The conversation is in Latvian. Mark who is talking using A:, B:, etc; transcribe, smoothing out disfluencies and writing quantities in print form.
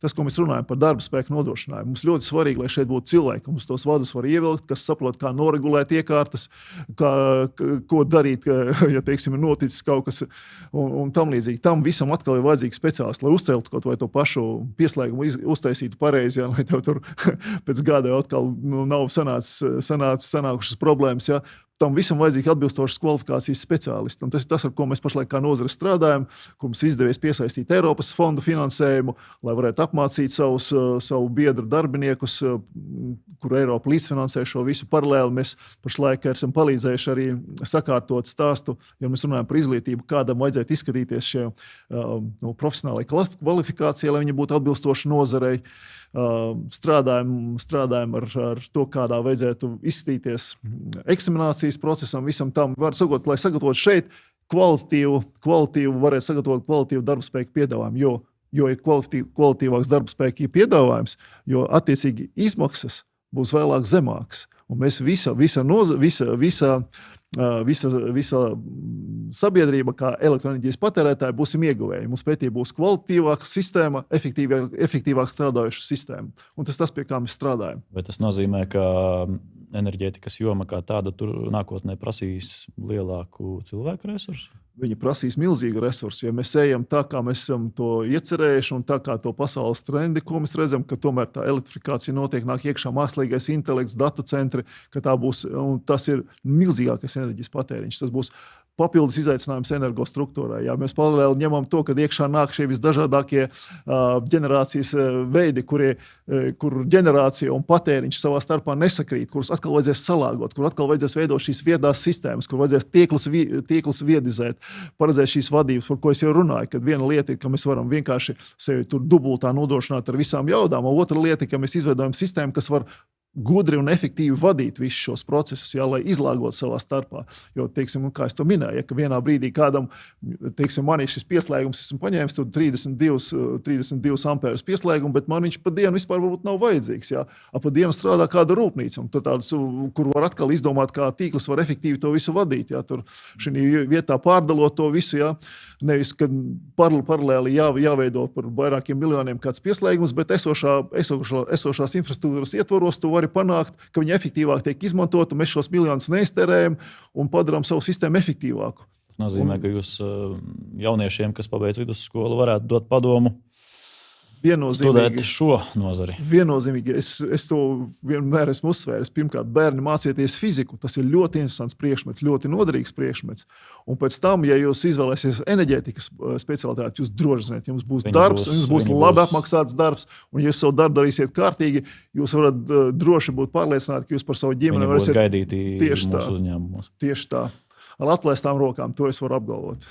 A: tas, ko mēs runājam par darba spēku nodrošinājumu. Mums ļoti svarīgi, lai šeit būtu cilvēki, mums tos vadus var ievilkt, kas saprot, kā noregulēt iekārtas, ko darīt, ja, teiksim, ir noticis kaut kas un tam līdzīgi. Tam visam atkal ir vajadzīgi speciālisti, lai uzceltu kaut vai to pašu pieslēgumu, uztaisītu pareizi, ja, lai tev tur pēc gada atkal nav sanākušas problēmas, ja. Tam visam vajadzīgi atbilstošas kvalifikācijas speciālisti. Un tas ir tas, ar ko mēs pašlaik kā nozare strādājam, ko mums izdevies piesaistīt Eiropas fondu finansējumu, lai varētu apmācīt savu biedru darbiniekus, kur Eiropa līdzfinansē šo visu paralēli. Mēs pašlaik esam palīdzējuši arī sakārtot stāstu, ja mēs runājam par izglītību, kādam vajadzētu izskatīties šie profesionālai kvalifikācija, lai viņi būtu atbilstoši nozarei. Strādājam ar to, kādā vajadzētu izskatīties eksaminācijas procesam, visam tam. Var sagatavot, lai sagatavot šeit kvalitīvu varētu sagatavot kvalitīvu darba spēku piedāvājumu, jo ir kvalitīvāks darba spēku piedāvājums, jo attiecīgi izmaksas būs vēlāk zemākas. Un mēs visa sabiedrība, kā elektroenerģijas patērētāji, būsim ieguvēji. Mums pretī būs kvalitīvāka sistēma, efektīvāk strādājoša sistēma. Un tas, pie kā mēs strādājam.
B: Vai tas nozīmē, ka enerģētikas joma kā tāda tur nākotnē prasīs lielāku cilvēku resursu?
A: Viņi prasīs milzīgu resursu. Ja mēs ejam tā, kā mēs esam to iecerējuši, un tā kā to pasaules trendi, ko mēs redzam, ka tomēr tā elektrifikācija notiek, nāk iekšā mākslīgais intelekts, datu centri, ka tā būs, un tas ir milzīgākais enerģijas patēriņš. Tas būs papildus izaicinājums energostruktūrai. Ja mēs paralēli ņemam to, ka iekšā nāk šie visdažādākie ģenerācijas veidi, kur ģenerācija un patēriņš savā starpā nesakrīt, kurus atkal vajadzēs salāgot, kur atkal vajadzēs veidot šīs viedās sistēmas, kur vajadzēs tīklus viedizēt, paredzēt šīs vadības, par ko es jau runāju, kad viena lieta ir, ka mēs varam vienkārši sevi tur dubultā nodrošināt ar visām jaudām, un otra lieta ir, ka mēs izveidojam sistēmu, kas var gudri un efektīvi vadīt visus šos procesus, ja, lai izlāgotu savā starpā. Jo, teiksim, kā es to minēju, ja, ka vienā brīdī kādam, teiksim, man ir šis pieslēgums, esmu paņēmis tur 32 ampērus pieslēgumu, bet man viņš pa dienu vispār varbūt nav vajadzīgs. Ja. Pa dienu strādā kāda rūpnīca, un tādus, kur var atkal izdomāt, kā tīkls var efektīvi to visu vadīt. Ja. Tur šī vietā pārdalot to visu, ja. Nevis, kad paralēli jāveido par vairākiem miljoniem kāds pieslēgums, bet esošās infrastruktūras ietvaros to var panākt, ka viņi efektīvāk tiek izmantot, un mēs šos miljonus neiztērējam un padarām savu sistēmu efektīvāku.
B: Tas nozīmē, ka jūs jauniešiem, kas pabeidz vidusskolu, varētu dot padomu studēt šo nozari.
A: Viennozīmīgi. Es to vienmēr esmu uzsvēris. Pirmkārt, bērni mācieties fiziku. Tas ir ļoti interesants priekšmets, ļoti noderīgs priekšmets. Un pēc tam, ja jūs izvēlēsieties enerģētikas specialitāti, jūs droši zināt, jums būs darbs, jums būs labi apmaksāts darbs, un ja jūs savu darbu darīsiet kārtīgi, jūs varat droši būt pārliecināti, ka jūs par savu ģimeni varēsiet
B: gaidīti mūsu uzņēmumos.
A: Tieši tā. Ar atlaistām rokām, to es varu apgalvot.